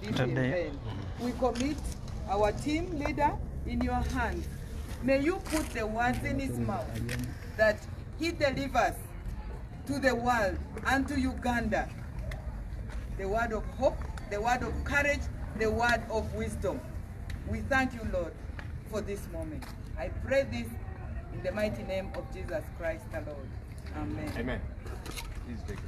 deep in pain. We commit our team leader in your hands. May you put the words in his mouth that he delivers to the world and to Uganda. The word of hope, the word of courage, the word of wisdom. We thank you, Lord, for this moment. I pray this in the mighty name of Jesus Christ the Lord. Amen. Amen. Please take it.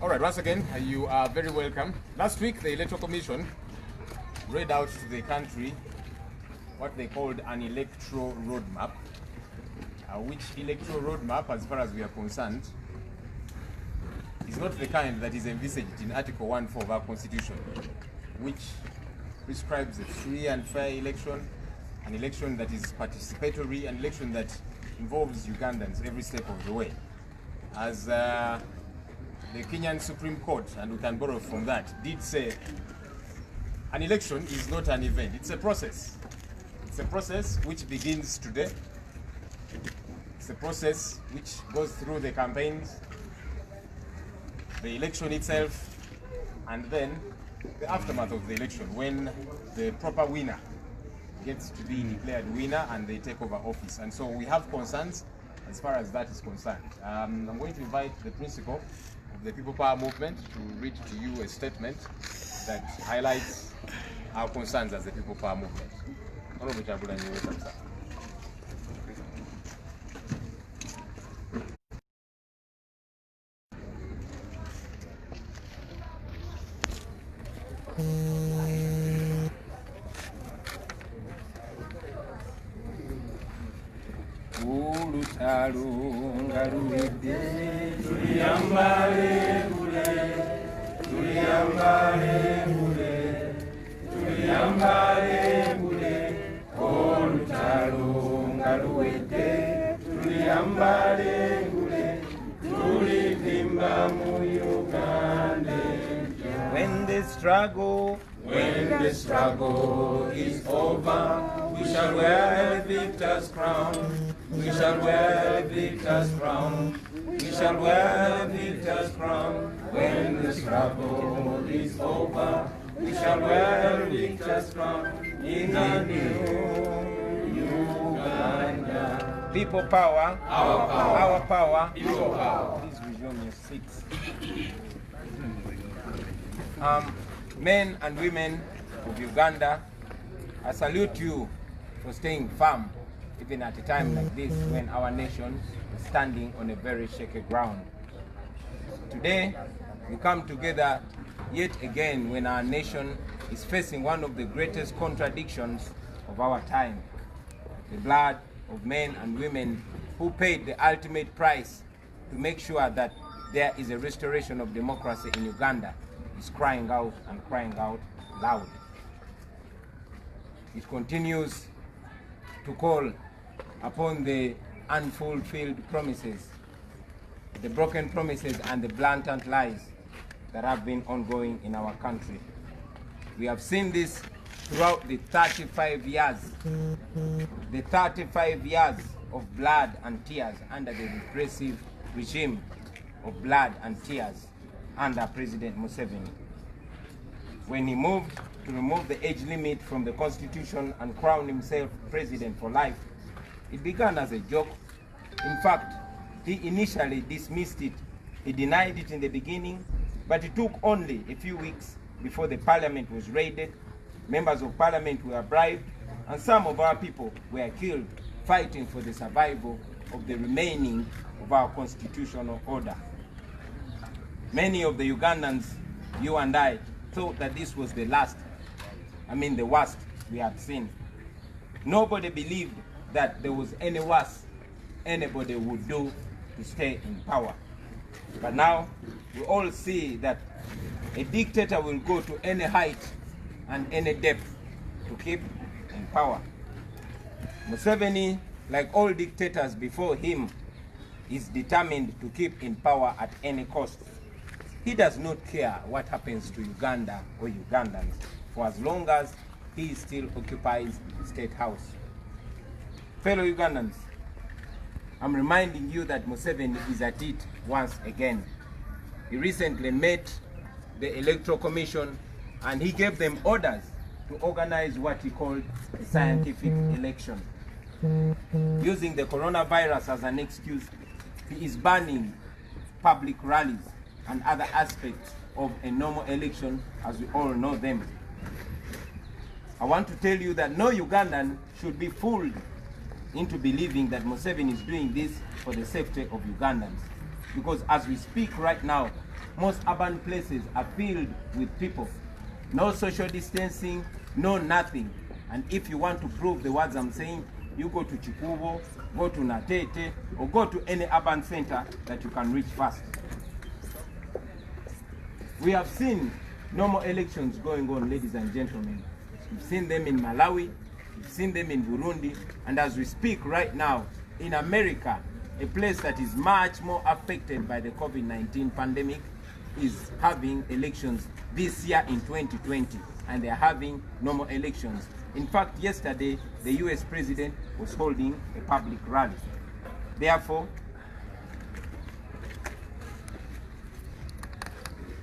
All right, once again, you are very welcome. Last week, the Electoral Commission read out to the country what they called an electoral roadmap, which electoral roadmap, as far as we are concerned, is not the kind that is envisaged in Article 1.4 of our Constitution, which prescribes a free and fair election, an election that is participatory, an election that involves Ugandans every step of the way. As the Kenyan Supreme Court, and we can borrow from that, did say an election is not an event, it's a process. It's a process which begins today. It's a process which goes through the campaigns, the election itself, and then the aftermath of the election, when the proper winner gets to be declared winner and they take over office. And so we have concerns as far as that is concerned. I'm going to invite the principal of the People Power Movement to read to you a statement that highlights our concerns as the People Power Movement. When the struggle is over, we shall wear the victor's crown. We shall wear the victor's crown. We shall wear the victor's crown. When the struggle is over, we shall wear the victor's crown in a new Uganda. People power, Our power. our power, People power. Please resume your seats. Men and women of Uganda, I salute you for staying firm, even at a time like this when our nation is standing on a very shaky ground. Today, we come together yet again when our nation is facing one of the greatest contradictions of our time. The blood of men and women who paid the ultimate price to make sure that there is a restoration of democracy in Uganda is crying out and crying out loud. It continues to call upon the unfulfilled promises, the broken promises and the blatant lies that have been ongoing in our country. We have seen this throughout the 35 years of blood and tears under the repressive regime of blood and tears under President Museveni. When he moved to remove the age limit from the Constitution and crown himself president for life, it began as a joke. In fact, he initially dismissed it. He denied it in the beginning, but it took only a few weeks before the parliament was raided, members of parliament were bribed, and some of our people were killed fighting for the survival of the remaining of our constitutional order. Many of the Ugandans, you and I, thought that this was the worst we had seen. Nobody believed that there was any worse anybody would do to stay in power. But now, we all see that a dictator will go to any height and any depth to keep in power. Museveni, like all dictators before him, is determined to keep in power at any cost. He does not care what happens to Uganda or Ugandans, for as long as he still occupies State House. Fellow Ugandans, I'm reminding you that Museveni is at it once again. He recently met the Electoral Commission and he gave them orders to organize what he called a scientific election. Using the coronavirus as an excuse, he is banning public rallies and other aspects of a normal election as we all know them. I want to tell you that no Ugandan should be fooled into believing that Museveni is doing this for the safety of Ugandans. Because as we speak right now, most urban places are filled with people. No social distancing, no nothing. And if you want to prove the words I'm saying, you go to Chikubo, go to Natete, or go to any urban center that you can reach fast. We have seen normal elections going on, ladies and gentlemen. We've seen them in Malawi, we've seen them in Burundi, and as we speak right now, in America, a place that is much more affected by the COVID-19 pandemic is having elections this year in 2020, and they're having normal elections. In fact, yesterday, the US president was holding a public rally. Therefore,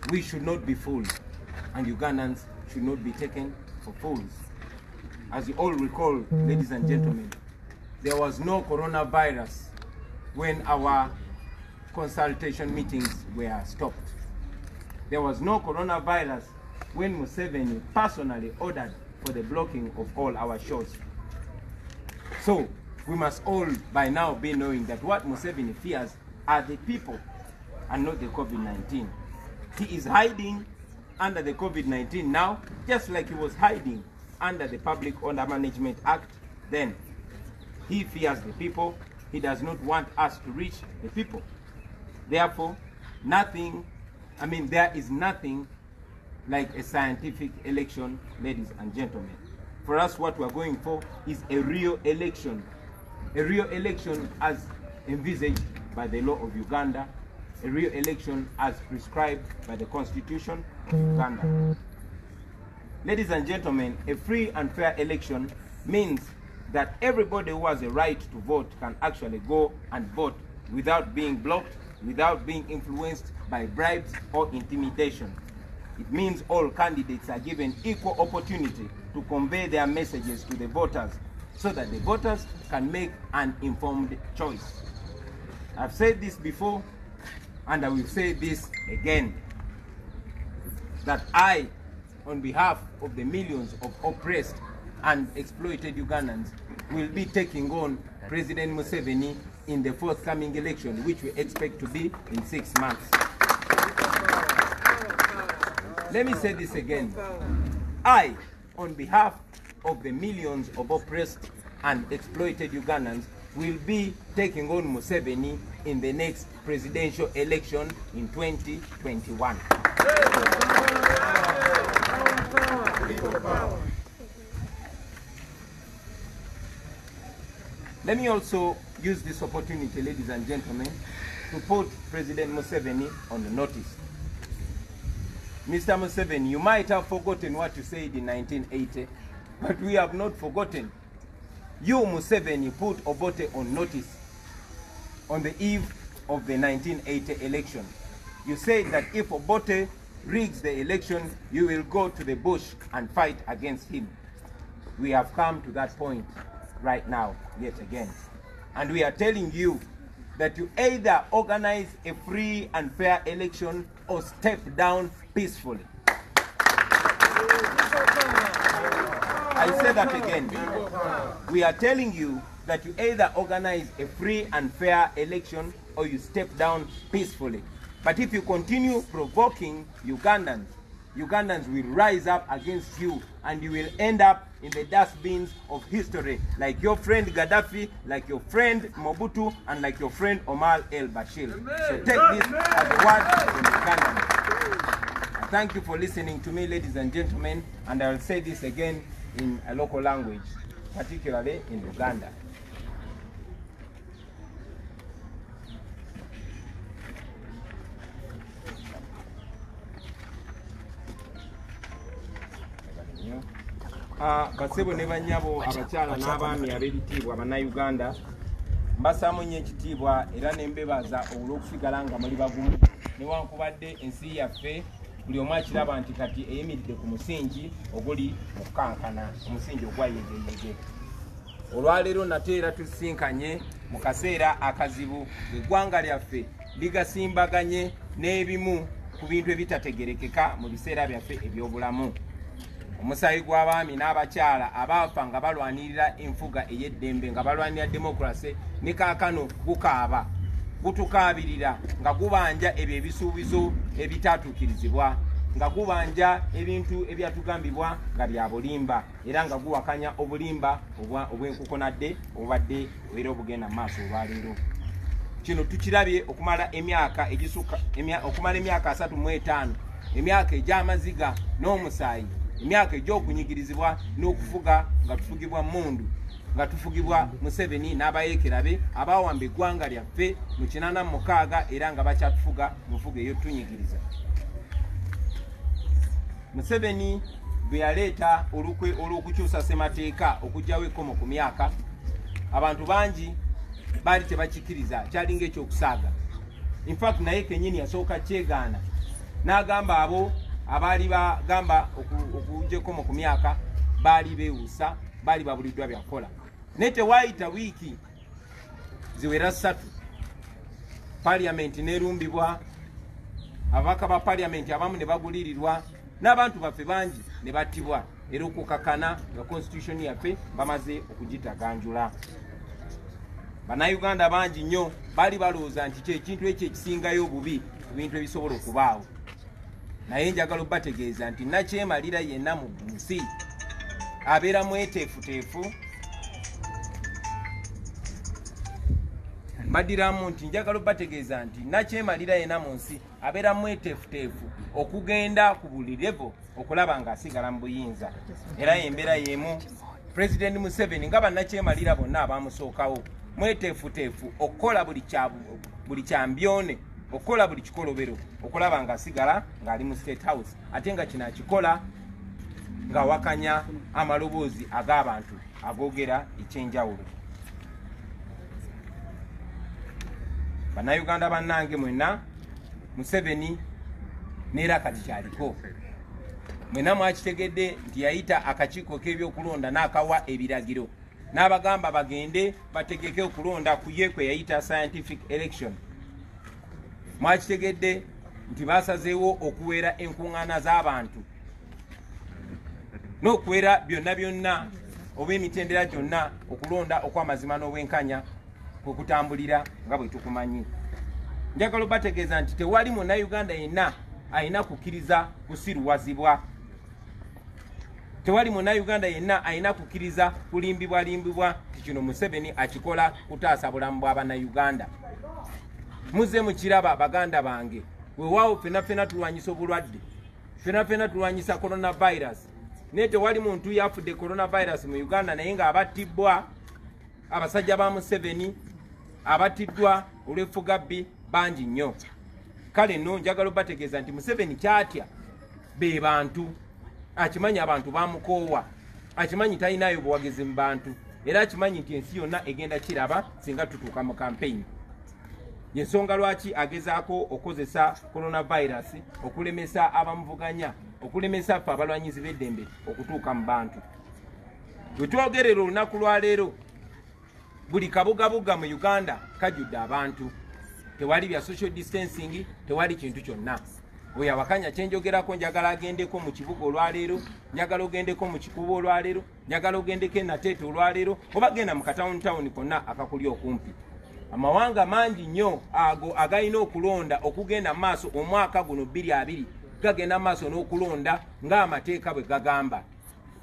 we should not be fooled, and Ugandans should not be taken for fools. As you all recall, ladies and gentlemen, there was no coronavirus when our consultation meetings were stopped. There was no coronavirus when Museveni personally ordered for the blocking of all our shows. So we must all by now be knowing that what Museveni fears are the people and not the COVID-19. He is hiding under the COVID-19 now, just like he was hiding under the Public Order Management Act then. He fears the people. He does not want us to reach the people. Therefore, there is nothing like a scientific election, ladies and gentlemen. For us, what we're going for is a real election. A real election as envisaged by the law of Uganda. A real election as prescribed by the Constitution of Uganda. Ladies and gentlemen, a free and fair election means that everybody who has a right to vote can actually go and vote without being blocked, without being influenced by bribes or intimidation. It means all candidates are given equal opportunity to convey their messages to the voters so that the voters can make an informed choice. I've said this before, and I will say this again, that I, on behalf of the millions of oppressed and exploited Ugandans, will be taking on President Museveni in the forthcoming election, which we expect to be in 6 months. Let me say this again. I, on behalf of the millions of oppressed and exploited Ugandans, will be taking on Museveni in the next presidential election in 2021. Let me also use this opportunity, ladies and gentlemen, to put President Museveni on the notice. Mr. Museveni, you might have forgotten what you said in 1980, but we have not forgotten. You, Museveni, put Obote on notice on the eve of the 1980 election. You said that if Obote rigs the election, you will go to the bush and fight against him. We have come to that point right now, yet again. And we are telling you that you either organize a free and fair election or step down peacefully. I say that again. We are telling you that you either organize a free and fair election or you step down peacefully. But if you continue provoking Ugandans, Ugandans will rise up against you and you will end up in the dustbins of history, like your friend Gaddafi, like your friend Mobutu, and like your friend Omar el-Bashir. So take this as a word from Ugandans. I thank you for listening to me, ladies and gentlemen, and I will say this again in a local language, particularly in Uganda. basebo ne banyabo abakyala n'abaami ab'ebitiibwa bannayuganda mbasaamu nnyo ekitiibwa era ne mbebaza olw'okusigala nga muli bagumu newankubadde ensi yaffe buli omu akiraba nti kati eyimiridde ku musingi oguli mu kukankana omusingi ogwayegeyege. Olwaleero nate era tusisinkanye mu kaseera akazibu eggwanga lyaffe ligasimbaganye n'ebimu ku bintu ebitategerekeka mu biseera byaffe eby'obulamu. Omusaayi gw'abaami n'abakyala abaafa nga balwanirira enfuga ey'eddembe nga balwanirira demokrasi ne kaakano gukaaba gutukaabirira nga gubanja ebyo ebisuubizo ebitatuukirizibwa nga gubanja ebintu ebyatugambibwa nga bya bulimba era nga guwakanya obulimba obw'enkukunadde obubadde era obugenda mu maaso olwaleero. Kino tukirabye okumala emyaka 35 emyaka egy'amaziga n'omusaayi emyaka egy'okunyigirizibwa n'okufuga nga tufugibwa mundu nga tufugibwa Museveni n'abayeekera be abaawamba eggwanga lyaffe mu 86 era nga bakyatufuga mu nfuga ey'otunyigiriza. Museveni bwe yaleeta olukwe olw'okukyusa ssemateeka okugyawo ekkomo ku myaka, abantu bangi baali tebakikkiriza, kyalinga ekyokusaaga. In fact naye kennyini yasooka kyegaana n'agamba abo abaali bagamba okugya ekkomo ku myaka baali beewuusa, baali babuliddwa byakola. Naye tewaayita wiiki ziwera 3 paliamenti n'erumbibwa, ababaka ba paliamenti abamu ne bagulirirwa n'abantu baffe bangi ne battibwa era okukakana nga constitution yaffe bamaze okugitaganjula. Bannayuganda bangi nnyo baali balowooza nti kyekintu ekyo ekisingayo obubi ku bintu ebisobola okubaawo. Naye njagala obbategeeza nti nakyemalira yenna mu nsi abeera mweteefuteefu. Mbadiramu nti njagala obbategeeza nti nakyemalira yenna mu nsi abeera mweteefuteefu okugenda ku buli levo okulaba ng'asigala mu buyinza. Era embeera y'emu President Museveni nga bannakyemalira bonna abamusookawo mweteefuteefu okukola buli kyambyone, okukola buli kikolobero okulaba ng'asigala ng'ali mu State House, ate nga kino akikola ng'awakanya amaloboozi ag'abantu agoogera ekyenjawulo. Bannayuganda bannange mwenna, Museveni neera kati kyaliko. Mwenna mwakitegedde nti yayita akakiiko k'ebyokulonda n'akawa ebiragiro n'abagamba bagende bategeke okulonda ku ye kwe yayita scientific election. Mwakitegedde nti basazeewo okuweera enkuŋŋaana z'abantu n'okuweera byonna byonna oba emitendera gyonna okulonda okw'amazima n'obwenkanya kwe kutambulira nga bwe tukumanyi. Njagala obbategeeza nti tewali munnayuganda yenna alina kukkiriza kusiruwazibwa. Tewali munnayuganda yenna alina kukkiriza kulimbibwalimbibwa nti kino Museveni akikola kutaasa bulamu bw'abannayuganda. Muzze mukiraba baganda bange, weewaawo ffenna tulwanyisa obulwadde, ffenna tulwanyisa coronavirus. Naye tewali muntu yafudde coronavirus mu Uganda naye ng'abattibbwa. Abasajja ba Museveni abattiddwa olw'effugabbi bangi nnyo. Kale nno njagala obbategeeza nti Museveni kyatya be bantu, akimanyi abantu bamukoowa, akimanyi talinayo buwagizi mu bantu, era akimanyi nti ensi yonna egenda kiraba singa tutuuka mu campaign. Yensonga lwaki agezaako okozesa coronavirus okulemesa abamuvuganya, okulemesa ffe abalwanyizi b'eddembe okutuuka mu bantu. Bwe twogerera olunaku lwaleero buli kabugabuga mu Uganda kajjudde abantu. Tewali bya social distancing, tewali kintu kyonna. Oyo awakanya kyenjogerako njagala agendeko mu kibuga olwaleero, njagala ogendeko mu kikubo olwaleero, njagala ogendeko e Nateete olwaleero, oba genda mu katawuni konna akakuli okumpi. Amawanga mangi nnyo ago agalina okulonda okugenda maaso omwaka guno 2020 gagenda maaso n'okulonda ng'amateeka bwe gagamba.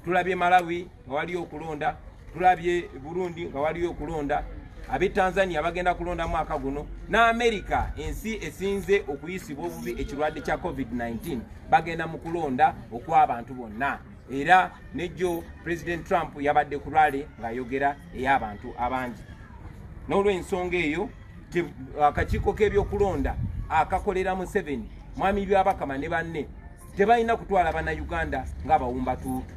Tulabye Malawi nga waliyo okulonda, tulabye Burundi nga waliyo okulonda, ab'e Tanzania bagenda kulonda mwaka guno, n'Amerika ensi esinze okuyisibwa obubi ekirwadde kya COVID-19 bagenda mu kulonda okw'abantu bonna. Era nejjo President Trump yabadde ku lwale ng'ayogera ey'abantu abangi. N'olw'ensonga eyo akakiiko k'ebyokulonda akakolera Museveni, mwami Byabakama ne banne tebalina kutwala bannayuganda ng'abawumbatuutu.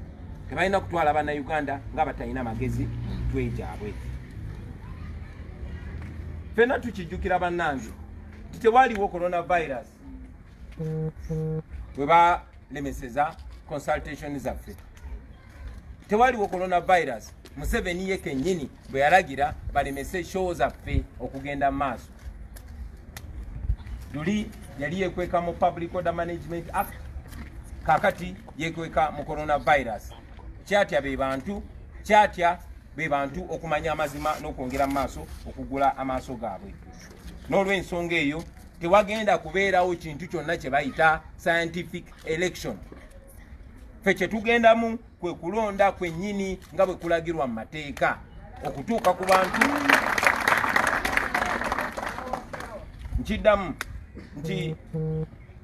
tebalina kutwala bannayuganda nga batalina magezi mu mitwe gyabwe. Ffenna tukijjukira bannange nti tewaliwo coronavirus bwe balemeseza consultation zaffe. Tewaliwo coronavirus Museveni ye kennyini bwe yalagira balemese show zaffe okugenda mu maaso. Luli yali yekweka mu Public Order Management Act, kakati yekweka mu coronavirus. Kyatya be bantu okumanya amazima n'okwongera mu maaso okugula amaaso gaabwe. N'olw'ensonga eyo tewagenda kubeerawo kintu kyonna kye bayita scientific election. Ffe kye tugendamu kwe kulonda kwennyini nga bwe kulagirwa mu mateeka okutuuka ku bantu. Nkiddamu nti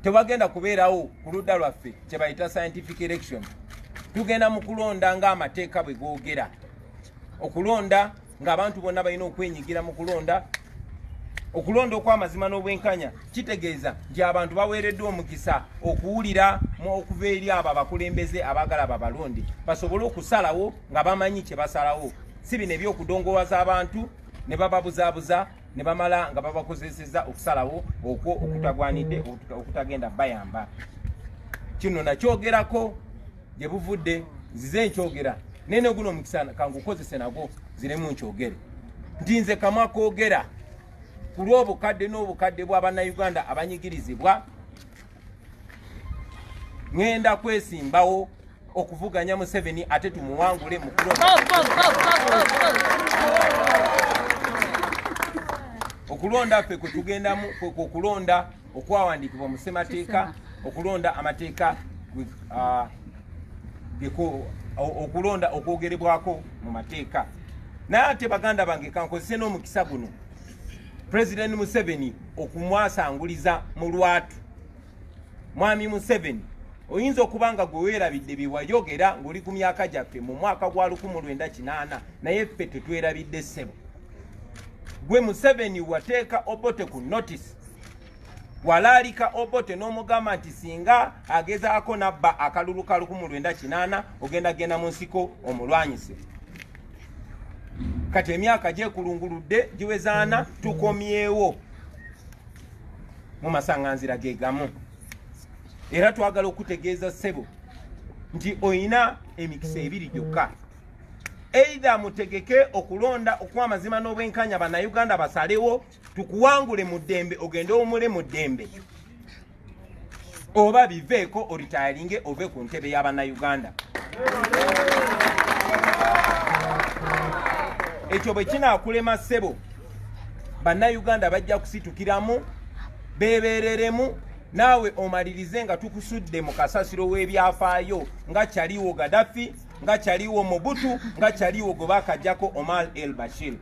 tewagenda kubeerawo ku ludda lwaffe kye bayita scientific election. Tugenda mu kulonda ng'amateeka bwe googera. Okulonda ng'abantu bonna balina okwenyigira mu kulonda. Okulonda okw'amazima n'obwenkanya kitegeeza nti abantu baweereddwa omukisa okuwulira okuva eri abo abakulembeze abaagala babalonde basobole okusalawo nga bamanyi kye basalawo. Si bino ebyokudongowaza abantu ne bababuzaabuza ne bamala nga babakozeseza okusalawo okwo okutagwanidde okutagenda bayamba. Kino nakyogerako gye buvudde, nzize nkyogera nene guno omukisa kangukozese nagwo ziremu nkyogere nti nze kamwe akoogera ku lw'obukadde n'obukadde bw'abannayuganda abanyigirizibwa. Ngenda kwesimbawo okuvuganya Museveni ate tumuwangule mu okulonda ffe kwe tugendamu okulonda okwawandiikibwa mu ssemateeka, okulonda amateeka, okulonda okwogerebwako mu mateeka. Naye ate baganda bange kankozese n'omukisa guno President Museveni okumwasanguliza mu lwatu. Mwami Museveni oyinza okuba nga gwe weerabidde bye wayogera ng'oli ku myaka gyaffe mu mwaka gwa 1980 naye ffe tetwerabidde ssebo. Gwe Museveni wateeka Obote ku notice, walaalika Obote n'omugamba nti singa agezaako nabba akalulu ka 1980 ogenda mu nsiko omulwanyise. Kati emyaka gyekulunguludde giwezaana tukomyewo mu masaŋŋanzira ge gamu. Era twagala okutegeeza ssebo nti oyina emikisa ebiri gyokka. Either mutegeke okulonda okw'amazima n'obwenkanya bannayuganda basalewo tukuwangule mu ddembe ogende omule mu ddembe, oba biveeko oritayalinge ove ku ntebe y'abannayuganda. Ekyo bwe kinaakulema ssebo bannayuganda bajja kusitukiramu beebereremu naawe omalirize nga tukusudde mu kasasiro w'ebyafaayo nga kyaliwo Gaddafi, nga kyaliwo Mobutu, nga kyaliwo gwe baakajjako Omar el Bashir.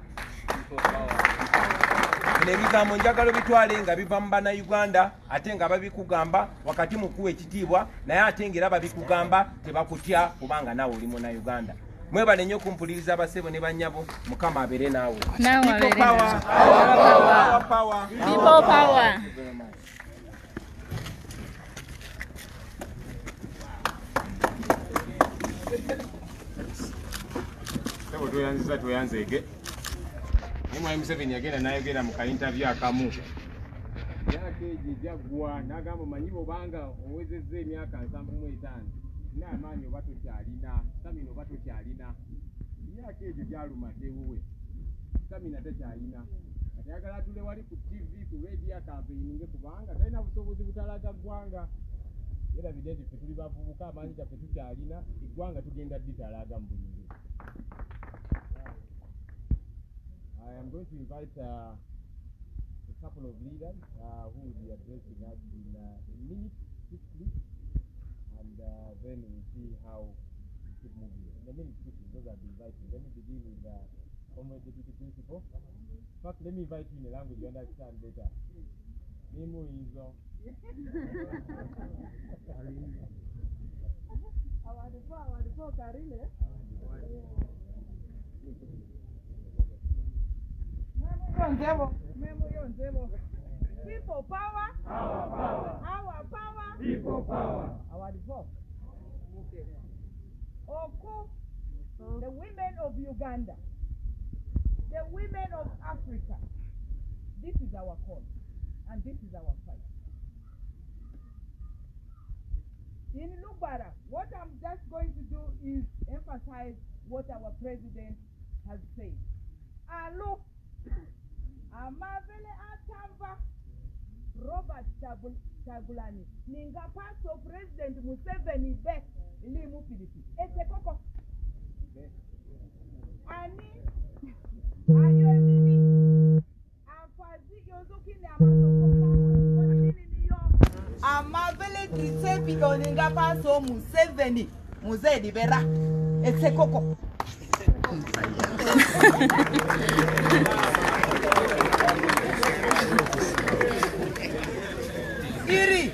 Bino ebigambo njagala bitwale nga biva mu bannayuganda ate nga babikugamba wakati mukuwa ekitiibwa naye ate ng'era babikugamba tebakutya kubanga naawe oli munnayuganda. Mwebale nnyo kumpuliriza abasebo ne bannyabo. Mukama abeere naawe. People power. Sebo tuyanziza tuyanzeege. Mwami Museveni yagenda n'ayogera mu ka-interview akamu. Yakeeji jaggwa n'agamba manyi bw'obanga owezezza emyaka 75 n'amaanyi oba tokyalina, stamina oba tokyalina. Emyaka egyo gyalumate wuwe, stamina takyalina. Kati ayagala atule wali ku TV ku radio campaigninge kubanga talina busobozi butalaga ggwanga. Era bidenti ffe tuli bavubuka amaanyi gaffe tukyalina, eggwanga tugenda ditalaga mu buli ngeri. I am going to invite a couple of leaders who will be addressing us in a minute, quickly, and then we'll see how we keep moving. In a minute, quickly, those are the invited. Let me begin with the former deputy principal. In fact, let me invite you in a language you understand better. Nemo is People power. Our power. Our power. People power. Our divorce. Okay. Oko, the women of Uganda, the women of Africa. This is our call, and this is our fight. In Lubara, what I'm just going to do is emphasize what our president has said. Alo, amavele atamba Robert Chagulani, ninga paso President Museveni back limu Philippines. Esekoko. Ani, ayo mimi, afazi yozuki ni amaso nini niyo. Amavele kisepi oninga paso Museveni, Musedi bera. Esekoko. Iri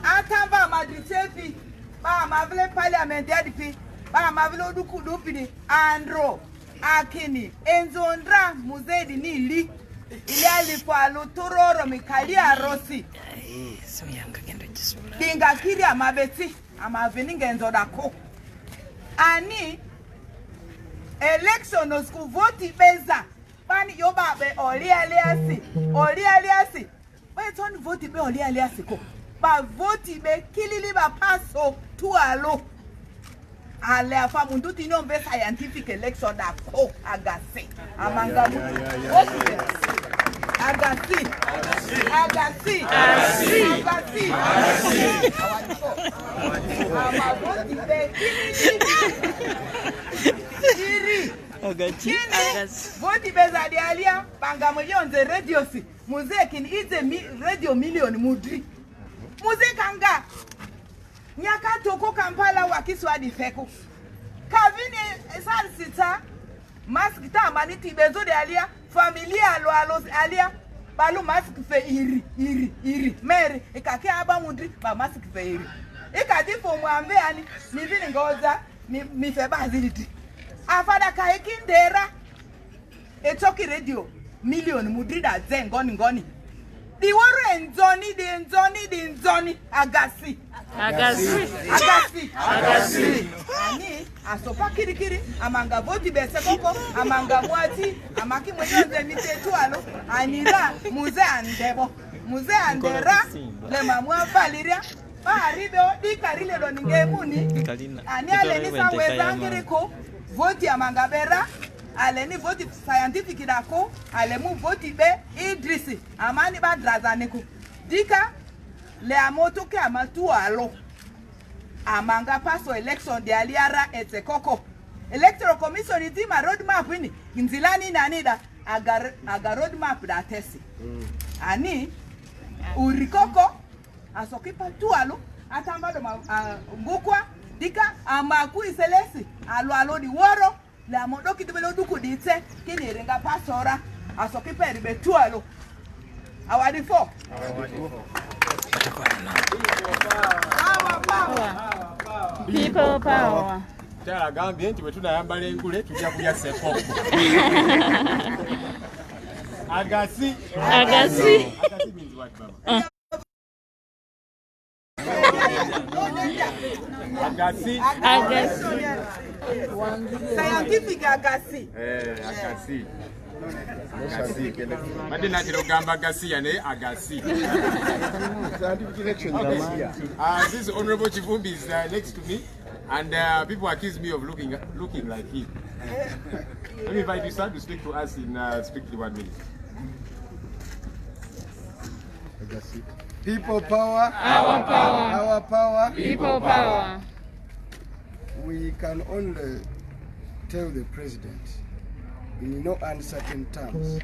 atamba madrisefi ba mavile parliament yadipi ba mavile odukudupini andro akini enzondra Muzedi nili ili alifalo tororo mikali arosi kinga kiri amabeti amavini ngenzoda ko ani election osku voti beza bani yobabe oli aliasi but on vote be oli aliasi ko ba vote be kilili ba paso tualo ale afa mundu tino be scientific election da ko agasi amanga agasi ama vote be kilili Voti beza dialia banga mjonze radio si muziki ni ize radio million mudri muzika nga nyaka toko Kampala wa Kiswahili feko kavini sita mask ta maniti bezo de alia familia alo alia balu mask fe iri mere ikake aba mudri ba mask fe iri ikati fo mwambe ani ni vile ngoza mi fe baziliti afada kaikindera etoki radio million mudrida ngoni diworo enzoni agasi ani asopa kirikiri amanga voti bese koko amanga mwati amaki mwenye mitetu alo anira muze andera le mamwa valiria baharibe dikarile lo ningemuni ani aleni saweza ngiriko voti amangabera aleni voti scientific dako alemu voti be Idrisi amani ba drazaneko dika le amoto ke amatu alo amanga paso election de aliara etekoko electoral commission itima roadmap ni nzilani nanida aga roadmap da tesi ani urikoko asokipa tu alo atambado ngukwa dika amaku iselesi alo di woro la modoki tibelo duku dite kini renga pasora asokipa ribe tu alo awadi fo People power. Tala gambye nti bwetuna yambala engule tujja kulya sekoko. Agasi means what, Mama? Agasi. Scientific agasi. Agasi. Madina tirogamba agasi yane agasi. This Honorable Chivumbi is next to me, and people accuse me of looking like him. Let me invite you, sir, to speak to us in strictly 1 minute. People power, Our power. our power. People power. We can only tell the president in no uncertain terms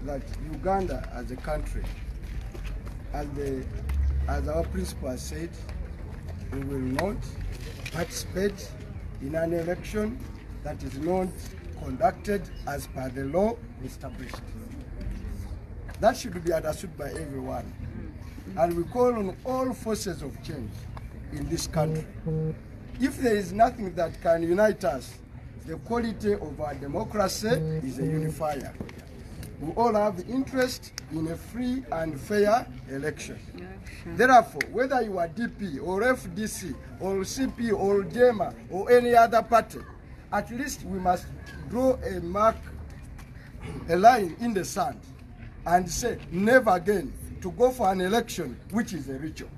that Uganda as a country, as our principal has said, we will not participate in an election that is not conducted as per the law established. That should be understood by everyone. And we call on all forces of change in this country. If there is nothing that can unite us, the quality of our democracy is a unifier. We all have the interest in a free and fair election. Therefore, whether you are DP or FDC or CP or JEMA or any other party, at least we must draw a line in the sand and say never again to go for an election which is a ritual.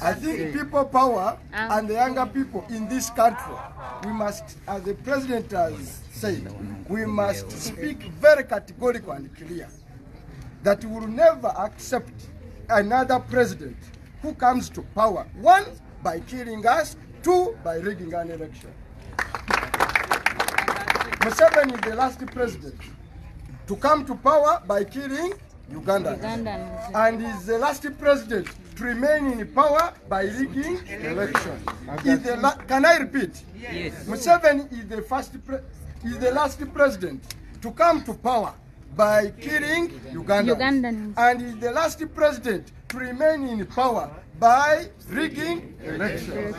I think people power and the younger people in this country, we must, as the president has said, we must speak very categorical and clear that we will never accept another president who comes to power, one, by killing us, two, by rigging an election. Museveni is the last president to come to power by killing Ugandans. And is the last president to remain in power by rigging elections. Can I repeat? Yes. Museveni is the last president to come to power by killing Ugandans. And is the last president to remain in power by rigging elections.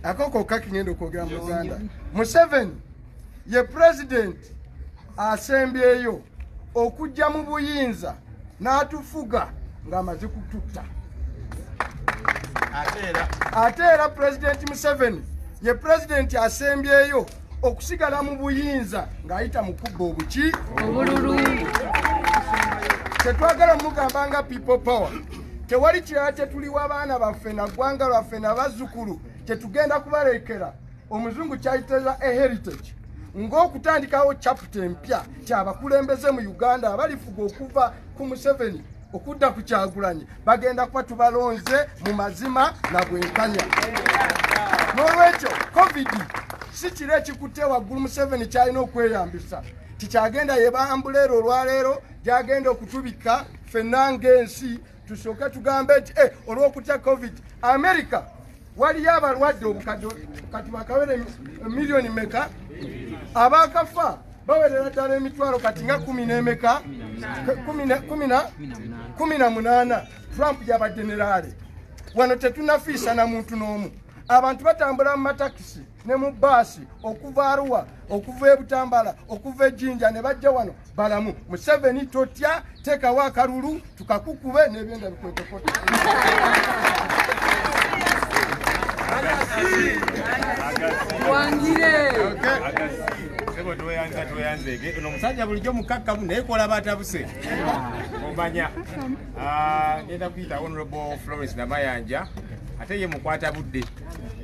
Akoko kakingendo kwogera mu Uganda. Museveni ye president asembyeyo okujja mu buyinza n'atufuga ng'amaze kututta. Ate era president Museveni ye president asembyeyo okusigala mu buyinza ng'ayita mu kubba obuki obululu. Tetwagala mugamba nga people power. Tewali kirala tetuliwa abaana baffe na ggwanga lwaffe na bazzukulu tetugenda kubalekera omuzungu kyayiteza a heritage ng'okutandikawo chapter empya kyabakulembeze mu Uganda abalifuga okuva ku Museveni okudda ku Kyagulanyi bagenda kuba tubalonze mu mazima na bwenkanya. N'olwekyo covid si kiro ekikutte waggulu Museveni kyalina okweyambisa tikyagenda yebambulero olwaleero gyagenda okutubika ffenna ng'ensi tusooke tugambe nti olw'okutya covid America waliyo abalwadde obukadde kati bakawere miliyoni meka abakafa bawerera ddala emitwalo kati nga 18. Trump yabadde nerale wano tetunafiisa na muntu n'omu. Abantu batambula mu matakisi ne mu baasi okuva Arua okuva e Butambala okuva e Jinja ne bajja wano balamu. Museveni totya teekawo akalulu tukakukube n'ebyenda bikwetokota. Wangire. Sebo tuyanzege. Ono musajja bulijjo mukakkamu naye kola batabuse. Omanya. Ngenda kuyita Honorable Florence Namayanja. Ate ye mukwata budde.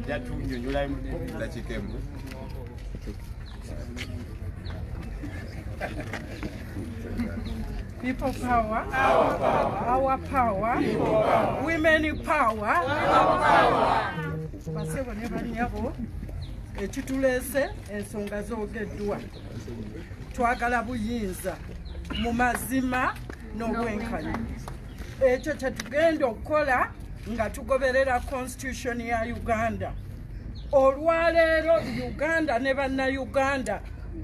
Jatunyonyola mukula kikemu. People power, our power, our power, women power, our power. Basebo ne banyabo ekitulese ensonga zoogeddwa. Twagala buyinza mu mazima n'obwenkanya. Ekyo kye tugenda okukola nga tugoberera constitution ya Uganda. Olwaleero Uganda ne bannayuganda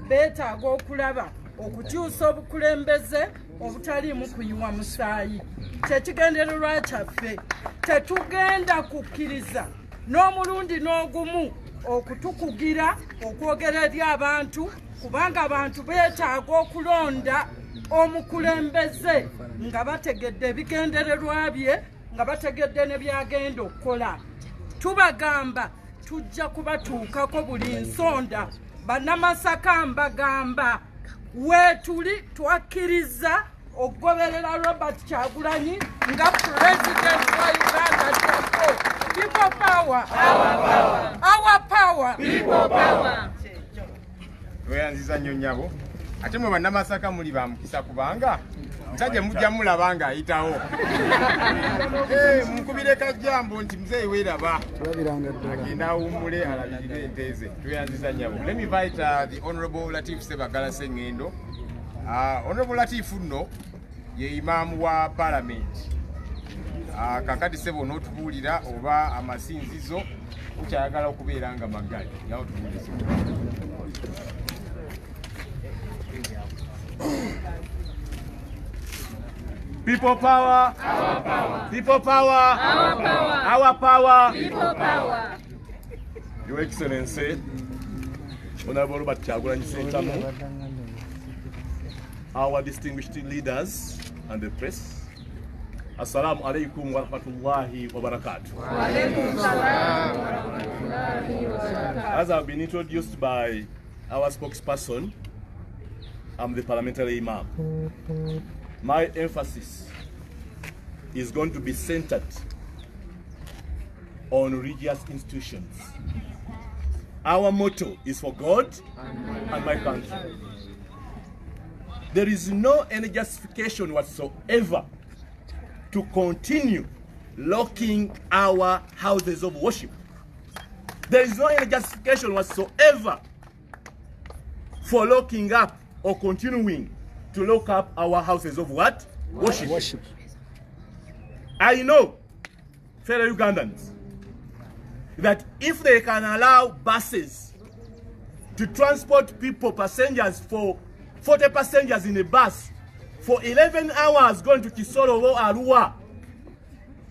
beetaaga okulaba okukyusa obukulembeze obutaliimu kuyiwa musaayi. Kyekigendererwa kyaffe tetugenda kukkiriza n'omulundi n'ogumu okutukugira okwogera eri abantu kubanga abantu beetaaga okulonda omukulembeze nga bategedde ebigendererwa bye nga bategedde ne byagenda okukola. Tubagamba tujja kubatuukako buli nsonda. Bannamasaka mbagamba weetuli twakkiriza okugoberera Robert Kyagulanyi nga president wa Uganda. People power, our power, our power, people power. Weyanziza nnyo nnyabo. Ate mwe bannamasaka muli ba mukisa kubanga musajja mujja mulabanga ayitawo. Mukubire kajjambo nti muzeeyi weeraba. Agenda awummule alabirire ente ze. Tweyanziza nnyabo. Let me invite the Honorable Latif Sebagala Sengendo. Honorable Latif nno ye imaamu wa Parliament. Kakati sebo n'otubuulira oba amasinzizo kukyayagala okubeera nga magali. Yawo tubuulize. People power, our power. People power, our power. Our power, people power. Your Excellency, Honorable Robert Kyagulanyi Ssentamu, our distinguished leaders and the press, Assalamu alaikum wa rahmatullahi wa barakatuh. As I've been introduced by our spokesperson, I'm the parliamentary imam. My emphasis is going to be centered on religious institutions. Our motto is for God and my country. There is no any justification whatsoever to continue locking our houses of worship. There is no any justification whatsoever for locking up or continuing to lock up our houses of what? Worship. I know, fellow Ugandans, that if they can allow buses to transport people, passengers, for 40 passengers in a bus for 11 hours going to Kisoro or Arua,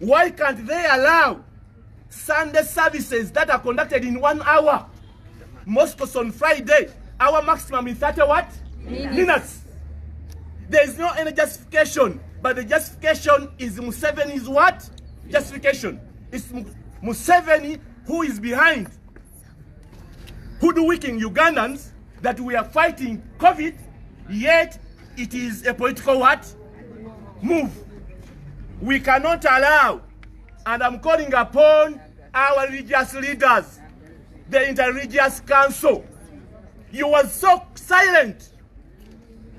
why can't they allow Sunday services that are conducted in 1 hour? Mosques on Friday, our maximum is 30 what? Minutes. There is no any justification, but the justification is Museveni's what? Justification. It's Museveni who is behind hoodwinking Ugandans that we are fighting COVID, yet it is a political what? Move. We cannot allow, and I'm calling upon our religious leaders, the Interreligious Council. You are so silent.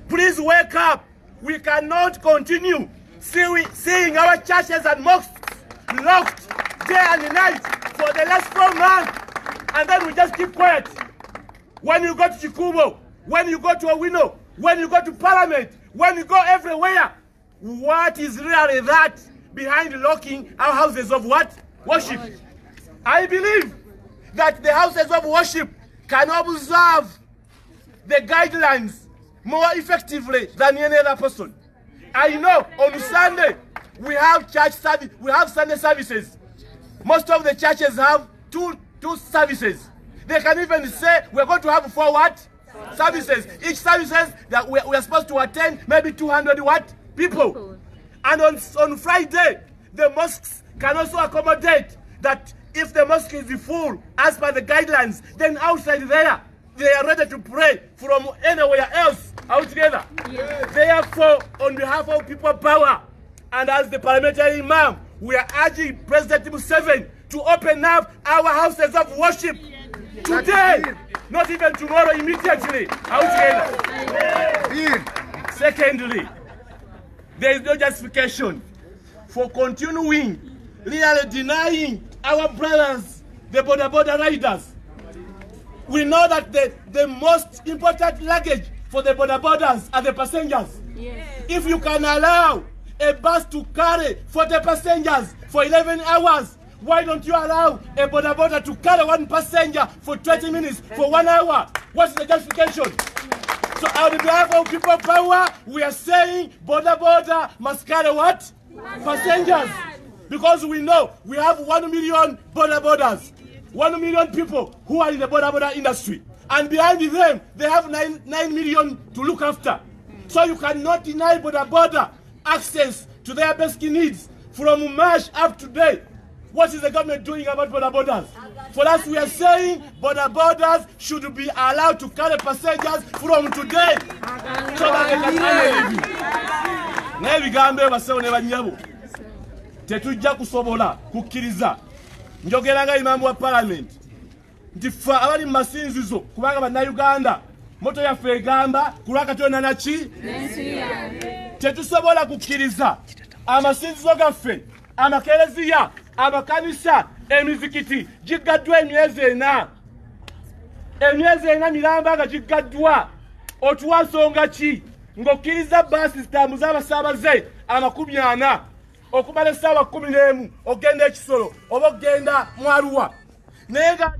Please wake up. We cannot continue seeing our churches and mosques locked day and night for the last 4 months, and then we just keep quiet. When you go to Chikubo, when you go to Owino, when you go to Parliament, when you go everywhere, what is really that behind locking our houses of what? Worship. I believe that the houses of worship can observe the guidelines more effectively than any other person. I know on Sunday we have church service, we have Sunday services. Most of the churches have two services. They can even say we're going to have 4 what? Services. Each services that we are supposed to attend maybe 200 what? People. And on Friday, the mosques can also accommodate that if the mosque is full as per the guidelines, then outside there, they are ready to pray from anywhere else altogether. Yes. Therefore, on behalf of People Power and as the parliamentary imam, we are urging President Museveni to open up our houses of worship today, not even tomorrow, immediately altogether. Secondly, there is no justification for continuing really denying our brothers, the border riders. We know that the most important luggage for the borders are the passengers. Yes. If you can allow a bus to carry 40 passengers for 11 hours, why don't you allow a border to carry 1 passenger for 20 minutes, for 1 hour? What's the justification? So on behalf of People Power, we are saying border must carry what? Passengers. Because we know we have 1 million borders. 1 million people who are in the border industry. And behind them, they have 9 million to look after. So you cannot deny border access to their basic needs from March up to today. What is the government doing about borders? For us, we are saying borders should be allowed to carry passengers from today. So that they can handle it. Tetujja kusobola kukkiriza njogeranga imamu wa parliament nti ffe abali mu masinzizo kubanga bannayuganda moto yaffe egamba kulwakatona naki tetusobola kukkiriza amasinzizo gaffe amakereziya amakanisa emizikiti giggaddwa emyezi 4 miramba nga giggaddwa otuwa nsonga ki ng'okkiriza baasi zitambuza abasaabaze 40 okumala essaawa 11 ogenda ekisolo oba ogenda mwaluwa naye nga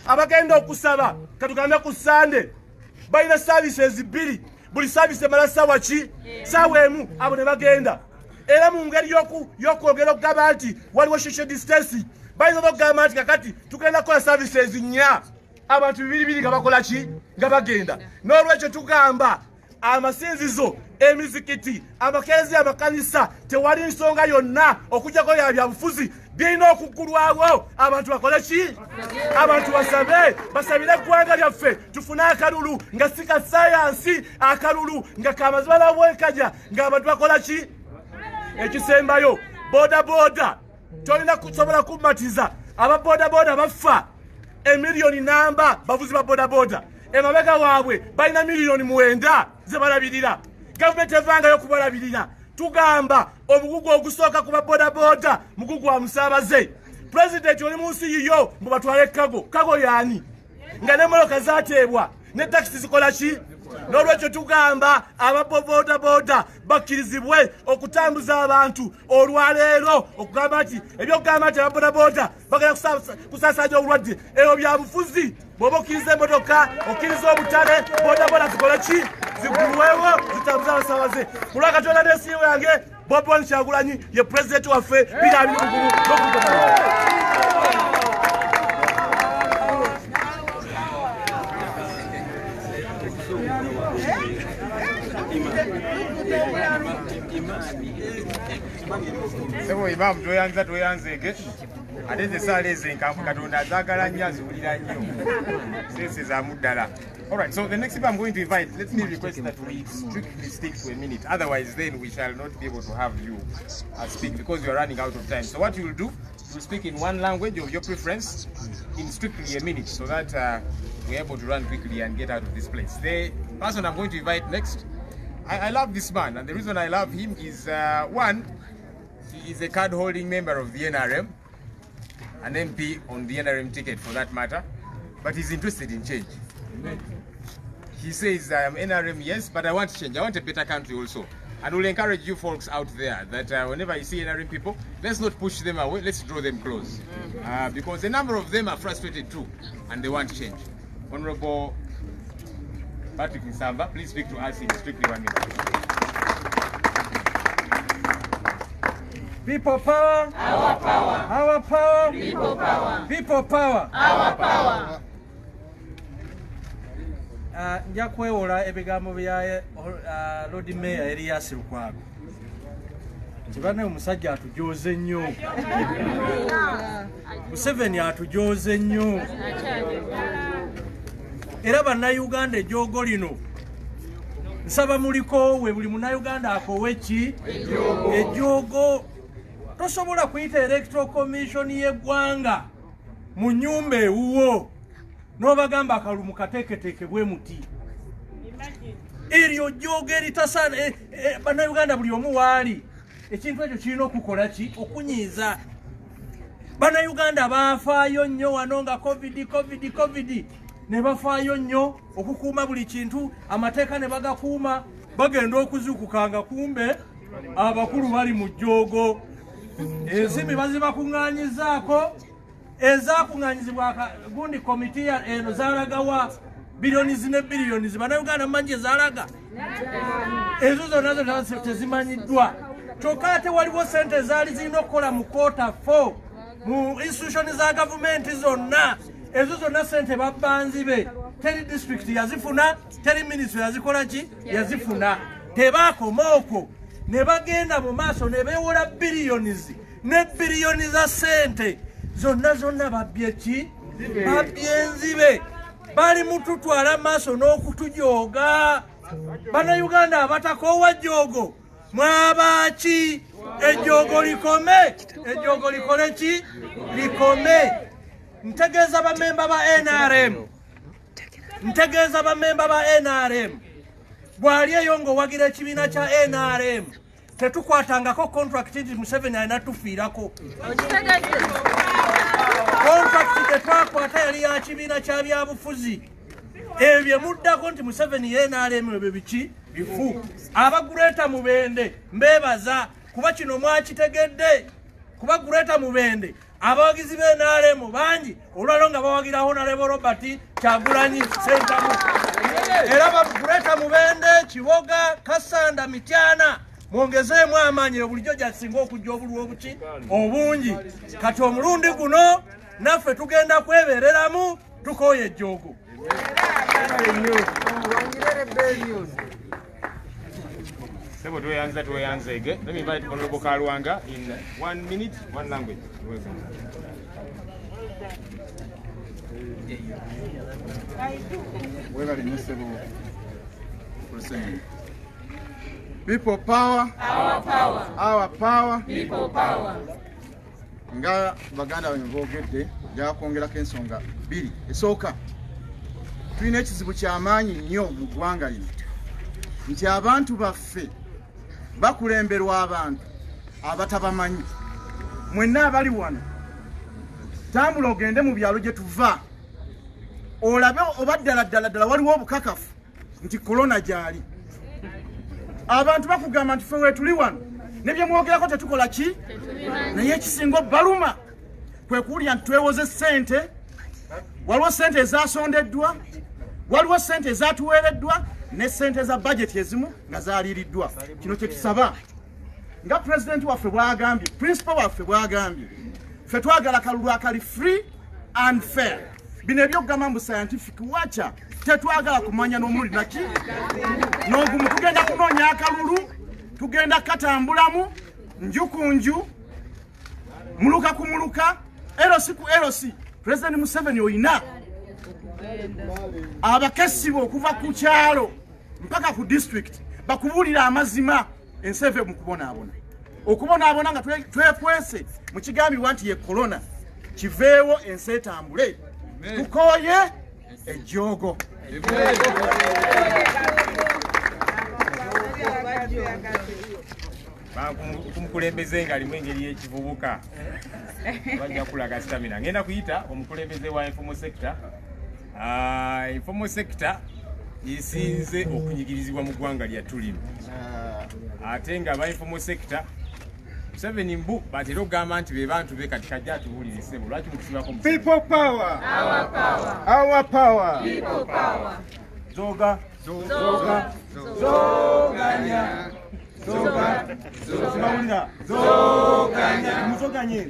abagenda okusaba katugambe ku Sande balina services 2 buli service emala ssaawa ki ssaawa emu abo ne bagenda era mu ngeri y'okwogera okugamba nti waliwo social distance bayinza okugamba nti kakati tugenda kukola services nnya abantu 2 nga bakola ki nga bagenda n'olwekyo tugamba amasinzizo emizikiti amakereziya amakanisa tewali nsonga yonna okujjako ya byabufuzi birina okuggulwawo abantu bakole ki abantu basabire eggwanga lyaffe tufune akalulu nga si ka sayansi akalulu nga kamazima n'obwenkanya ng'abantu bakola ki ekisembayo bodaboda tolina kusobola kummatiza ababodaboda bafa emiliyoni namba bavuzi ba bodaboda emabega waabwe balina miliyoni 9 ze balabirira gavumenti evangayo kubalabirira tugamba omugugu ogusooka ku babodaboda mugugu wa musaabaze pulezidenti oli mu nsi yiyo mbu batwale kago yaani nga n'emmotoka zaateebwa ne takisi zikola ki n'olwekyo tugamba ababodaboda bakkirizibwe okutambuza abantu olwaleero okugamba nti ebyokugamba nti ababodaboda bagenda kusaasaanya obulwadde ebyo byabufuzi bw'oba okkiriza emmotoka okkiriza obutale bodaboda zikola ki ziggulwewo zitambuza abasaabaze ku lwa Katonda n'ensiimu yange Bobi Wine Kyagulanyi ye pulezidenti waffe 2023 Sebo Imam toyanzeke ate nze saala ezenkampu Katonda azaagala nnyo aziwulira nnyo sese za muddala. Alright, so the next people I'm going to invite, let me request that we strictly stick to a minute. Otherwise, then we shall not be able to have you speak because you are running out of time. So what you will do, you will speak in one language of your preference in strictly a minute so that we're able to run quickly and get out of this place. The person I'm going to invite next, I love this man, and the reason I love him is one, he is a card-holding member of the NRM, an MP on the NRM ticket for that matter, but he's interested in change. He says, I am NRM, yes, but I want change. I want a better country also. And we'll encourage you folks out there that whenever you see NRM people, let's not push them away, let's draw them close. Because a number of them are frustrated too, and they want change. Honorable Patrick Nsamba, please speak to us in strictly 1 minute. People power, our power. Our power, people power. People power, our power. Nja kwewola ebigambo bya Lord Mayor Erias Lukwago. Kibane omusajja atujooze nnyo. Museveni atujooze nnyo. Era bannayuganda ejjoogo lino nsaba muliko we buli munnayuganda akoowe ki ejjoogo. Tosobola kuyita Electoral Commission y'eggwanga mu nnyumba ewuwo n'obagamba akalumu kateeketeeke bwe muti. Eryo jjoogo eritasaana bannayuganda buli omu waali ekintu ekyo kirina okukola ki okunyiiza. Bannayuganda baafaayo nnyo wano nga covid ne bafaayo nnyo okukuuma buli kintu amateeka ne bagakuuma bagenda okuzuukukanga kumbe abakulu bali mu jjoogo. Ensimbi bazibakuŋŋaanyizaako ezaakuŋŋaanyizibwa gundi komiti eno zaalagawa biliyoni ne biliyoni bannayuganda mumanyi ezaalaga ezo zonna tezimanyiddwa. Kyokka ate waliwo sente ezaali zirina okukola mu Quarter 4 mu institutioni za gavumenti zonna. Ezo zonna sente babbanzibe teri district yazifuna, teri ministry yazikola ki yazifuna. Tebaakoma okwo ne bagenda mu maaso ne beewola biliyoni ne biliyoni za sente zonna babbye ki babbye enzibe. Bali mututwala maaso n'okutujooga. Bannayuganda abatakoowa jjoogo mwabaki ejjoogo likome, ejjoogo likole ki likome. Ntegeeza bamemba ba NRM bw'ali eyo ng'owagira ekibiina kya NRM tetukwatangako contract nti Museveni alina tufiirako. Contract tetwakwata yali ya kibiina kya byabufuzi. Ebyo bye muddako nti Museveni ye NRM ebyo biki bifu. Abagureta Mubende mbeebaza kuba kino mwakitegedde. Kuba Gureta Mubende abawagizi be NRM bangi olwalo nga bawagira Honorable Robert Kyagulanyi Ssentamu. Era Gureta Mubende, Kiboga, Kasanda, Mityana mwongezeemu amaanyi bulijjo gyasinga okujja obulwa obuki obungi kati omulundi guno naffe tugenda kwebereramu tukooye ejjoogo. Sebo tuyanze again. Let me invite Honorable Kalwanga in 1 minute, one language. People power, Our power. our power. People power. Nga baganda bwebogedde gyakwongerako ensonga bbiri. Esooka, tulina ekizibu ky'amaanyi nnyo mu ggwanga lino nti abantu baffe bakulemberwa abantu abatabamanyi. Mwenna abali wano tambula ogende mu byalo gye tuva olabe oba ddala waliwo obukakafu nti korona gyali. Abantu bakugamba nti ffe weetuli wano ne bye mwogerako tetukola ki, naye ekisinga obbaluma kwe kuwulira nti twewoze ssente. Waliwo ssente ezasondeddwa, waliwo ssente ezatuweereddwa ne ssente za bajeti ezimu nga zaaliiriddwa. Kino kye tusaba nga pulezidenti waffe bw'agambye, principal waffe bw'agambye, ffe twagala kalulu akali free and fair. Bino ebyokugamba mbu scientific wacha tetwagala kumanya n'omulundi naki n'ogumu. Tugenda kunoonya akalulu, tugenda katambulamu nju ku nju, muluka ku muluka, erosi ku erosi. President Museveni oyina abakesibo okuva ku kyalo mpaka ku district bakubuulira amazima enseve mu kubonaabona. Okubonaabona nga twekwese mu kigambibwa nti ye korona kiveewo ensi etambule. Tukooye ejjoogo. Kumukulembeze nga alimu engeri y'ekivubuka bajja kulaga stamina. Ngenda kuyita omukulembeze wa informal sector. Informal sector esinze okunyigirizibwa mu ggwanga lyattulimu ate nga aba informal sector Museveni mbu batera okugamba nti be bantu be kati kajja atubuulire ssebo lwaki mukusibako People power, Our power. our power. People power. Zoga Zoga. zoganya zibawulira muzoganye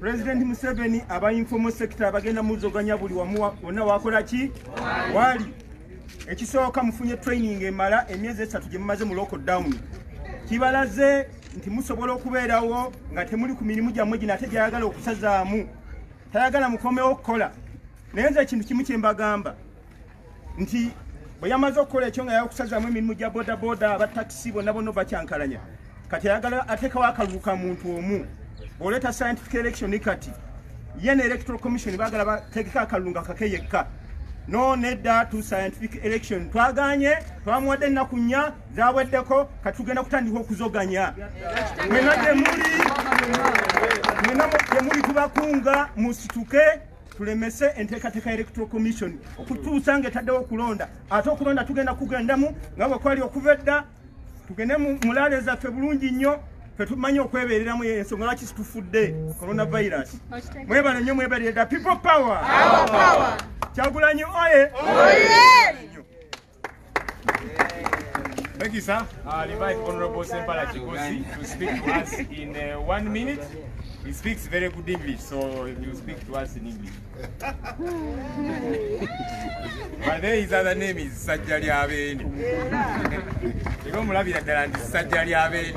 President Museveni aba informal sector abagenda muzoganya buli wamu wonna wakola ki wali ekisooka mufunye training emala emyezi 3 gye mumaze mu lockdown kibalaze nti musobola okubeerawo nga temuli ku mirimu gyammwe gino ate gyayagala okusazaamu tayagala mukomewo okukola. Naye nze ekintu kimu kye mbagamba nti bwe yamaze okukola ekyo nga yakusazaamu emirimu gya bodaboda abatakisi bonna bonna bakyankalanya kati ayagala ateekawo akalulu ka muntu omu. Bw'oleeta scientific election kati ye ne electoral commission baagala bateekeko akalulu nga kake yekka. No nedda tu scientific election twaganye twamuwadde ennaku 4 zaweddeko kati tugenda kutandika okuzoganya. Mwena gye muli tubakunga musituke tulemese enteekateeka electoral commission okutuusa ng'etaddewo okulonda ate okulonda tugenda kugendamu nga bwe kwali okuva edda tugende mulaale zaffe bulungi nnyo ffe tumanyi okwebeereramu ensonga lwaki situfudde coronavirus. Mwebale nnyo mwebalire dda. People power. Our power. Kyagulanyi oye. Thank you, sir. I'll invite Honorable Sempala Chigosi to speak to us in 1 minute. He speaks very good English, so he'll speak to us in English. But then his other name is Sajjali Abeni. You don't love it, Sajjali Abeni.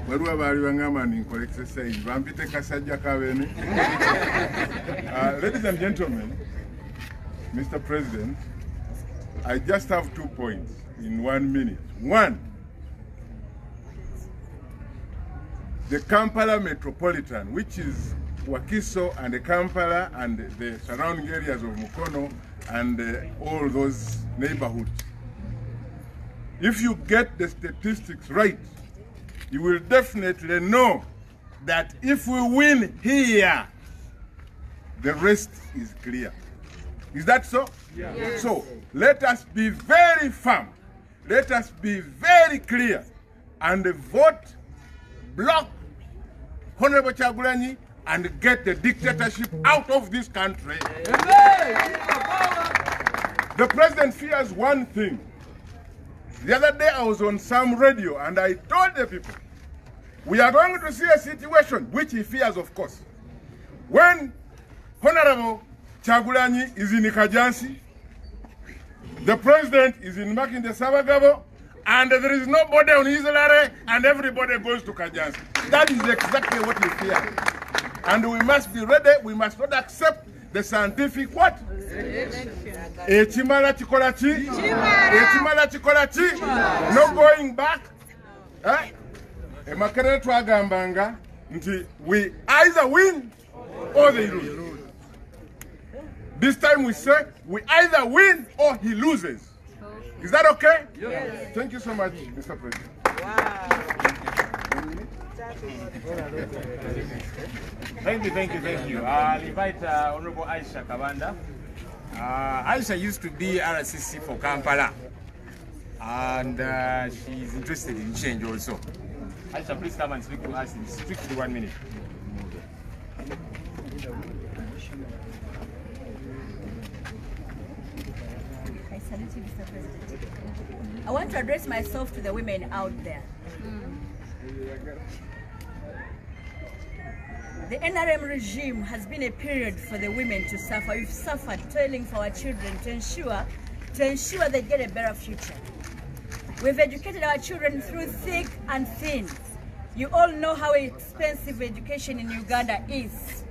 Waliwo baali bangamba nkole exercise bampite kasajja kabene. Ladies and gentlemen, Mr. President, I just have 2 points in 1 minute. One, the Kampala Metropolitan, which is Wakiso and Kampala and the surrounding areas of Mukono and all those neighborhoods. If you get the statistics right, you will definitely know that if we win here, the rest is clear. Is that so? Yes. So let us be very firm. Let us be very clear and vote block Honorable Kyagulanyi and get the dictatorship out of this country. The president fears one thing. The other day I was on some radio and I told the people, we are going to see a situation which he fears, of course. When Honorable Kyagulanyi is in Kajansi, the president is in Makinde Sabagabo, and there is nobody on his lorry, and everybody goes to Kajansi. That is exactly what he fears. And we must be ready. We must not accept the scientific what? Echimala chikolachi. Echimala chikolachi. No going back. Emakere twagambanga nti we either win or they lose. This time we say we either win or he loses. Is that okay? Yes. Thank you so much, Mr. President. Wow. Thank you. I'll invite Honorable Aisha Kabanda. Aisha used to be RCC for Kampala, and she's interested in change also. Aisha, please come and speak to us in strictly 1 minute. I salute you, Mr. President. I want to address myself to the women out there. The NRM regime has been a period for the women to suffer. We've suffered toiling for our children to ensure they get a better future. We've educated our children through thick and thin. You all know how expensive education in Uganda is.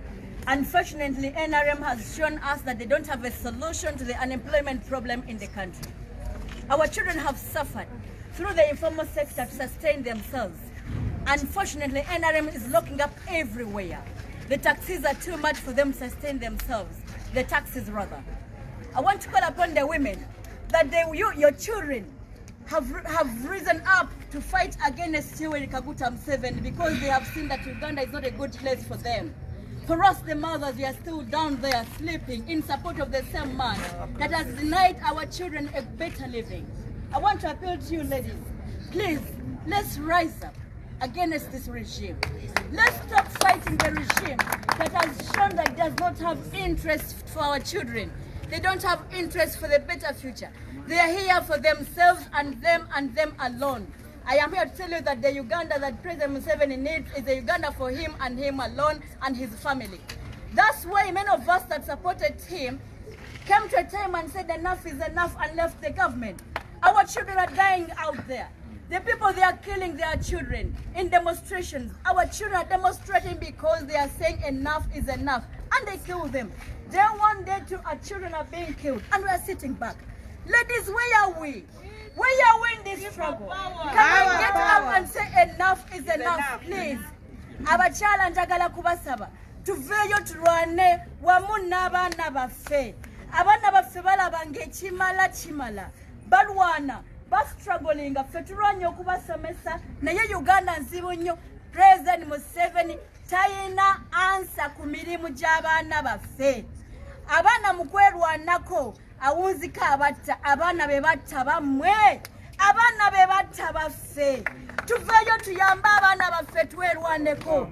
Unfortunately, NRM has shown us that they don't have a solution to the unemployment problem in the country. Our children have suffered through the informal sector to sustain themselves. Unfortunately, NRM is locking up everywhere. The taxes are too much for them to sustain themselves. The taxes, rather. I want to call upon the women that your children have risen up to fight against Yoweri Kaguta Museveni because they have seen that Uganda is not a good place for them. For us, the mothers, we are still down there sleeping in support of the same man that has denied our children a better living. I want to appeal to you, ladies. Please, let's rise up against this regime. Let's stop fighting the regime that has shown that it does not have interest for our children. They don't have interest for the better future. They are here for themselves and them alone. I am here to tell you that the Uganda that President Museveni needs is a Uganda for him and him alone and his family. That's why many of us that supported him came to a time and said enough is enough and left the government. Our children are dying out there. The people, they are killing their children in demonstrations. Our children are demonstrating because they are saying enough is enough. And they kill them. Then one day too, our children are being killed. And we are sitting back. Ladies, where are we? Where are we in this struggle? Can we get up and say enough is enough, please? Abachala njagala kubasaba. Tuveyo turwane wamu n'abaana baffe. Abaana baffe balaba ng'ekimala. Balwana. Struggling ffe tulwanye okubasomesa naye Uganda nzibu nnyo. President Museveni tayina ansa ku mirimu gy'abaana baffe. Abaana mu kwerwanako awunzika abatta abaana be batta bammwe. Abaana be batta baffe. Tuveeyo tuyambe abaana baffe twerwaneko.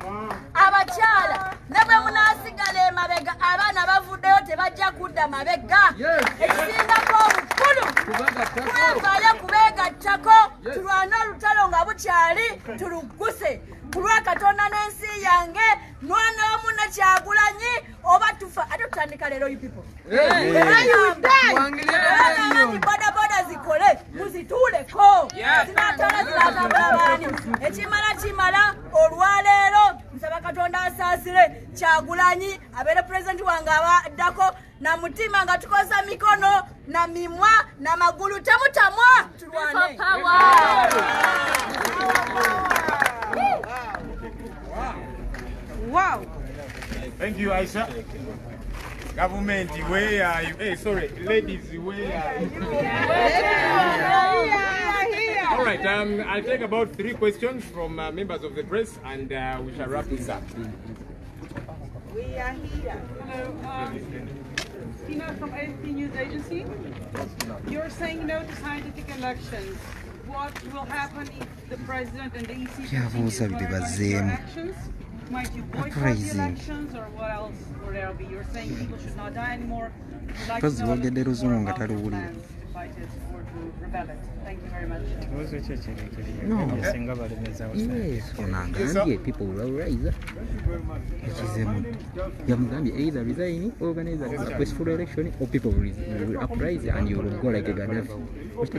Abakyala ne bwe munaasigala emabega abaana bavuddeyo tebajja kudda mabega. Ekisingako obukulu twevaayo kubeegattako tulwane olutalo nga bukyali tulugguse. Ku lwa Katonda n'ensi yange mwana wamu ne Kyagulanyi oba tufa. Ate tutandika leero you people. Abangi bodaboda zikole muzituuleko. Zinaatala zinaatambula baani. Ekimala kimala olwaleero nsaba Katonda asaasire Kyagulanyi abeere pulezidenti wange abaddako na mutima nga tukoza mikono na mimwa na magulu temutamwa tulwane. Wow. Thank you, Aisha. Government, where are you? Hey, sorry, ladies, where are you? All right, I'll take about 3 questions from members of the press, and we shall wrap this up. We are here. Hello, Tina from AFP News Agency. You're saying no to scientific elections. What will happen if the president and the EC continue to actions? Might you boycott the elections, or what else would there be? You're saying people should not die anymore. Would like to know a little bit more about your plans to fight it or to rebel it. Thank you very much. No. Yes, Onangambye people will rise. Yamugambye either resign, organize a peaceful election, or people will uprise and you will go like a Gaddafi. What's the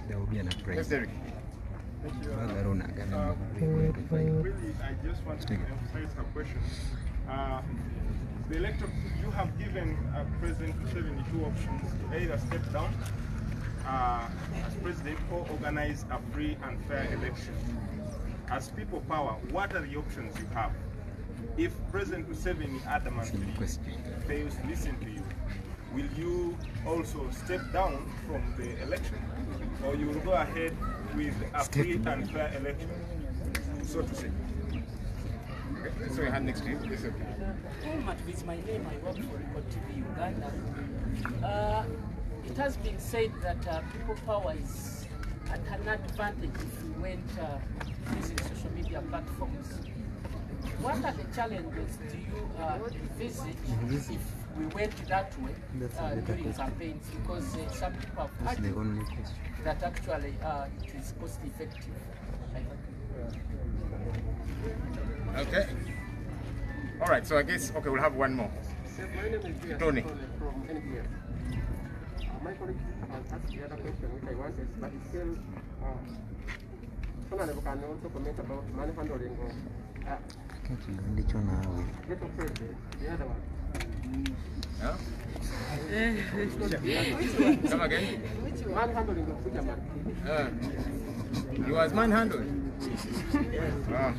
there will be an uprising. Really, I just want to emphasize a question. You have given President 72 options to either step down as president or organize a free and fair election. As people power, what are the options you have? If President Museveni adamantly fails to listen to you, will you also step down from the election, or you will go ahead with a free and fair election, so to say? Okay, so your hand next to you. Yes, okay. With my name, I work for Record TV Uganda. It has been said that people power is at an advantage if we went using social media platforms. What are the challenges do you envisage if we went that way during campaigns? Because some people have argued that actually it is cost effective. Okay. All right, so I guess, okay, we'll have one more. My name is Tony. from NBS. My colleague has asked the other question which I wanted, but it's still, Honorable can also comment about manhandling of Ghetto President, the other one. Yeah? Come again? Manhandling of Sugarman. He was manhandled? Wow.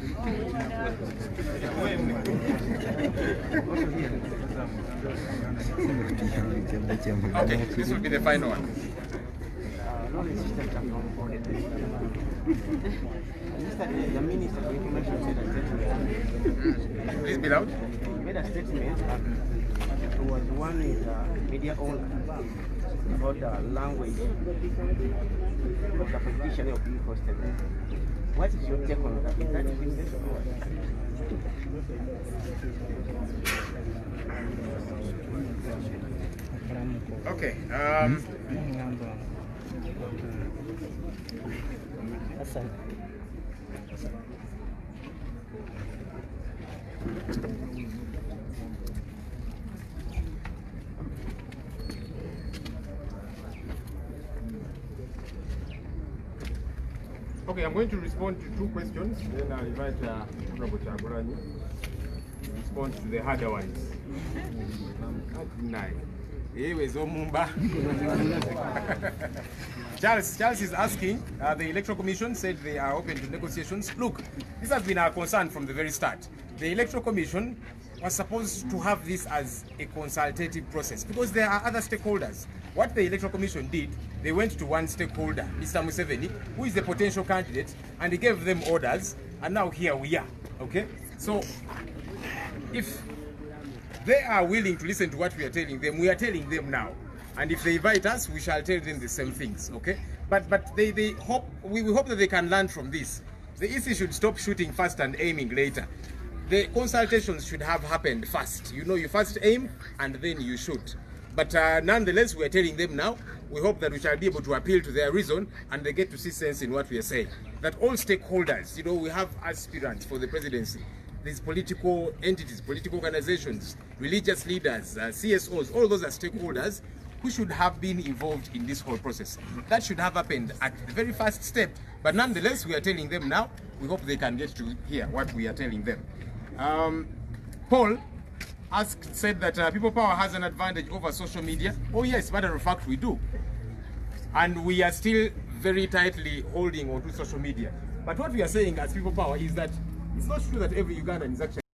Okay, this will be the final one. Please be loud. He made a statement that there was one media owner about the language of the politician of being hosted. What is your take on that? Is that business or what? Okay. Okay, I'm going to respond to two questions, then I'll invite Honorable Chagulanyi to respond to the harder ones. Charles is asking, the Electoral Commission said they are open to negotiations. Look, this has been our concern from the very start. The Electoral Commission was supposed to have this as a consultative process because there are other stakeholders. What the Electoral Commission did, they went to one stakeholder, Mr. Museveni, who is the potential candidate, and he gave them orders, and now here we are, okay? So, if they are willing to listen to what we are telling them, we are telling them now. And if they invite us, we shall tell them the same things, okay? But we hope that they can learn from this. The EC should stop shooting first and aiming later. The consultations should have happened first. You know, you first aim and then you shoot. But nonetheless, we are telling them now, we hope that we shall be able to appeal to their reason and they get to see sense in what we are saying. That all stakeholders, you know, we have aspirants for the presidency. These political entities, political organizations, religious leaders, CSOs, all those are stakeholders who should have been involved in this whole process. That should have happened at the very first step. But nonetheless, we are telling them now, we hope they can get to hear what we are telling them. Paul said that People Power has an advantage over social media. Oh yes, matter of fact, we do. And we are still very tightly holding on to social media. But what we are saying as People Power is that it's not true that every Ugandan is actually